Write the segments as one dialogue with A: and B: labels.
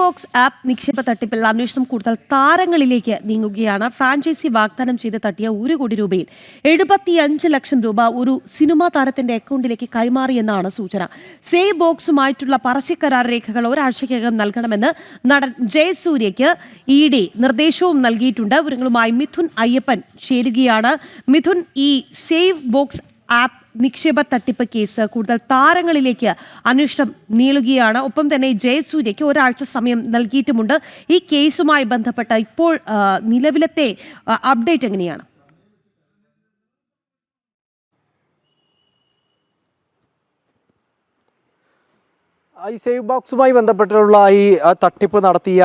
A: Box app നിക്ഷേപ തട്ടിപ്പിൽ അന്വേഷണം കൂടുതൽ താരങ്ങളിലേക്ക് നീങ്ങുകയാണ്. ഫ്രാഞ്ചൈസി വാഗ്ദാനം ചെയ്ത് തട്ടിയ 1 കോടി രൂപയിൽ 75 ലക്ഷം രൂപ ഒരു സിനിമാ താരത്തിന്റെ അക്കൗണ്ടിലേക്ക് കൈമാറിയെന്നാണ് സൂചന. സേവ് ബോക്സുമായിട്ടുള്ള പരസ്യക്കരാർ രേഖകൾ ഒരാഴ്ചയ്ക്കകം നൽകണമെന്ന് നടൻ ജയസൂര്യയ്ക്ക് ഇഡി നിർദ്ദേശവും നൽകിയിട്ടുണ്ട്. വിവരങ്ങളുമായി മിഥുൻ അയ്യപ്പൻ ചേരുകയാണ്. മിഥുൻ, ഈ സേവ് ബോക്സ് ആപ്പ് നിക്ഷേപ തട്ടിപ്പ് കേസ് കൂടുതൽ താരങ്ങളിലേക്ക് അന്വേഷണം നീളുകയാണ്. ഒപ്പം തന്നെ ജയസൂര്യയ്ക്ക് ഒരാഴ്ച സമയം നൽകിയിട്ടുമുണ്ട്. ഈ കേസുമായി ബന്ധപ്പെട്ട ഇപ്പോൾ നിലവിലത്തെ അപ്ഡേറ്റ് എങ്ങനെയാണ്?
B: ഈ സേവ് ബോക്സുമായി ബന്ധപ്പെട്ടുള്ള ഈ തട്ടിപ്പ് നടത്തിയ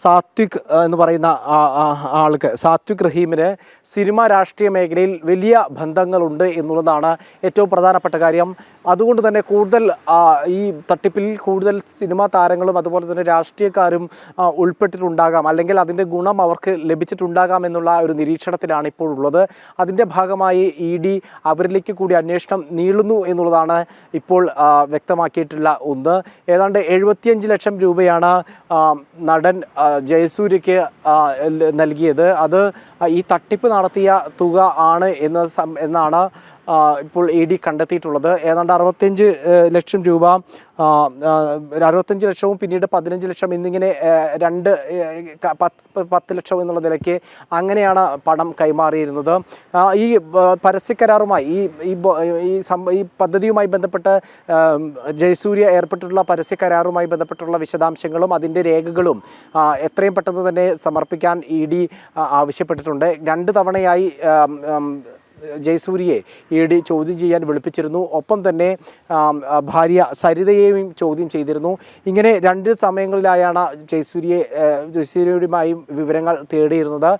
B: സാത്വിക് എന്ന് പറയുന്ന സാത്വിക് റഹീമിന് സിനിമ രാഷ്ട്രീയ മേഖലയിൽ വലിയ ബന്ധങ്ങളുണ്ട് എന്നുള്ളതാണ് ഏറ്റവും പ്രധാനപ്പെട്ട കാര്യം. അതുകൊണ്ട് തന്നെ കൂടുതൽ ഈ തട്ടിപ്പിൽ കൂടുതൽ സിനിമാ താരങ്ങളും അതുപോലെ തന്നെ രാഷ്ട്രീയക്കാരും ഉൾപ്പെട്ടിട്ടുണ്ടാകാം, അല്ലെങ്കിൽ അതിൻ്റെ ഗുണം അവർക്ക് ലഭിച്ചിട്ടുണ്ടാകാം എന്നുള്ള ഒരു നിരീക്ഷണത്തിലാണ് ഇപ്പോൾ ഉള്ളത്. അതിൻ്റെ ഭാഗമായി ഇഡി അവരിലേക്ക് കൂടി അന്വേഷണം നീളുന്നു എന്നുള്ളതാണ് ഇപ്പോൾ വ്യക്തമാക്കിയിട്ടുള്ള ഒന്ന്. ഏതാണ്ട് 75 ലക്ഷം രൂപയാണ് നടൻ ജയസൂര്യയ്ക്ക് നൽകിയത്. അത് ഈ തട്ടിപ്പ് നടത്തിയ തുക ആണ് എന്നാണ് ഇപ്പോൾ ഇഡി കണ്ടെത്തിയിട്ടുള്ളത്. ഏതാണ്ട് 65 ലക്ഷം രൂപ, 65 ലക്ഷവും പിന്നീട് 15 ലക്ഷം എന്നിങ്ങനെ 10 ലക്ഷം എന്നുള്ള നിലയ്ക്ക് അങ്ങനെയാണ് പണം കൈമാറിയിരുന്നത്. ഈ പരസ്യക്കരാറുമായി ഈ പദ്ധതിയുമായി ബന്ധപ്പെട്ട് ജയസൂര്യ ഏർപ്പെട്ടിട്ടുള്ള പരസ്യക്കരാറുമായി ബന്ധപ്പെട്ടുള്ള വിശദാംശങ്ങളും അതിൻ്റെ രേഖകളും എത്രയും പെട്ടെന്ന് തന്നെ സമർപ്പിക്കാൻ ഇഡി ആവശ്യപ്പെട്ടിട്ടുണ്ട്. 2 തവണയായി ജയസൂര്യയെ ഇഡി ചോദ്യം ചെയ്യാൻ വിളിപ്പിച്ചിരുന്നു. ഒപ്പം തന്നെ ഭാര്യ സരിതയെയും ചോദ്യം ചെയ്തിരുന്നു. ഇങ്ങനെ 2 സമയങ്ങളിലായാണ് ജയസൂര്യയുമായി വിവരങ്ങൾ തേടിയിരുന്നത്.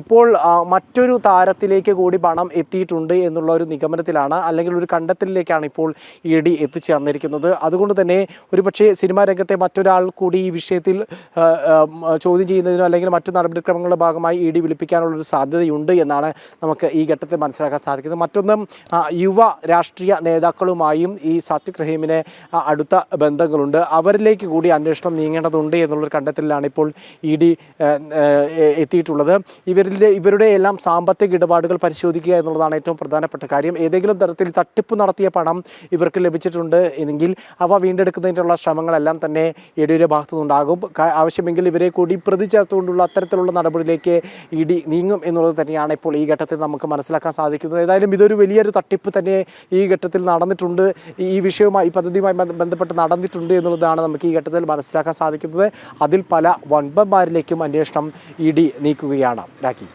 B: ഇപ്പോൾ മറ്റൊരു താരത്തിലേക്ക് കൂടി പണം എത്തിയിട്ടുണ്ട് എന്നുള്ള ഒരു നിഗമനത്തിലാണ്, അല്ലെങ്കിൽ ഒരു കണ്ടെത്തലിലേക്കാണ് ഇപ്പോൾ ഇഡി എത്തിച്ചേർന്നിരിക്കുന്നത്. അതുകൊണ്ട് തന്നെ ഒരുപക്ഷെ സിനിമാ രംഗത്തെ മറ്റൊരാൾ കൂടി ഈ വിഷയത്തിൽ ചോദ്യം ചെയ്യുന്നതിനോ അല്ലെങ്കിൽ മറ്റു നടപടിക്രമങ്ങളുടെ ഭാഗമായി ഇഡി വിളിപ്പിക്കാനുള്ളൊരു സാധ്യതയുണ്ട് എന്നാണ് നമുക്ക് ഈ ഘട്ടത്തിൽ മനസ്സിലാക്കാൻ സാധിക്കുന്നത്. മറ്റൊന്നും യുവ രാഷ്ട്രീയ നേതാക്കളുമായും ഈ സാത്വിക് റഹീമിന് അടുത്ത ബന്ധങ്ങളുണ്ട്. അവരിലേക്ക് കൂടി അന്വേഷണം നീങ്ങേണ്ടതുണ്ട് എന്നുള്ളൊരു കണ്ടെത്തലിലാണ് ഇപ്പോൾ ഇഡി എത്തിയിട്ടുള്ളത്. ഇവരുടെ എല്ലാം സാമ്പത്തിക ഇടപാടുകൾ പരിശോധിക്കുക എന്നുള്ളതാണ് ഏറ്റവും പ്രധാനപ്പെട്ട കാര്യം. ഏതെങ്കിലും തരത്തിൽ തട്ടിപ്പ് നടത്തിയ പണം ഇവർക്ക് ലഭിച്ചിട്ടുണ്ട് എങ്കിൽ അവ വീണ്ടെടുക്കുന്നതിനുള്ള ശ്രമങ്ങളെല്ലാം തന്നെ ഇഡിയുടെ ഭാഗത്തുനിന്നുണ്ടാകും. ആവശ്യമെങ്കിൽ ഇവരെ കൂടി പ്രതി ചേർത്തുകൊണ്ടുള്ള അത്തരത്തിലുള്ള നടപടിയിലേക്ക് ഇഡി നീങ്ങും എന്നുള്ളത് തന്നെയാണ് ഇപ്പോൾ ഈ ഘട്ടത്തിൽ നമുക്ക് മനസ്സിലാക്കാൻ സാധിക്കുന്നത്. ഏതായാലും ഇതൊരു വലിയൊരു തട്ടിപ്പ് തന്നെ ഈ ഘട്ടത്തിൽ നടന്നിട്ടുണ്ട്, ഈ വിഷയവുമായി ഈ പദ്ധതിയുമായി ബന്ധപ്പെട്ട് നടന്നിട്ടുണ്ട് എന്നുള്ളതാണ് നമുക്ക് ഈ ഘട്ടത്തിൽ മനസ്സിലാക്കാൻ സാധിക്കുന്നത്. അതിൽ പല വൻപന്മാരിലേക്കും അന്വേഷണം ഇഡി നീക്കുകയാണ്. രാഖി.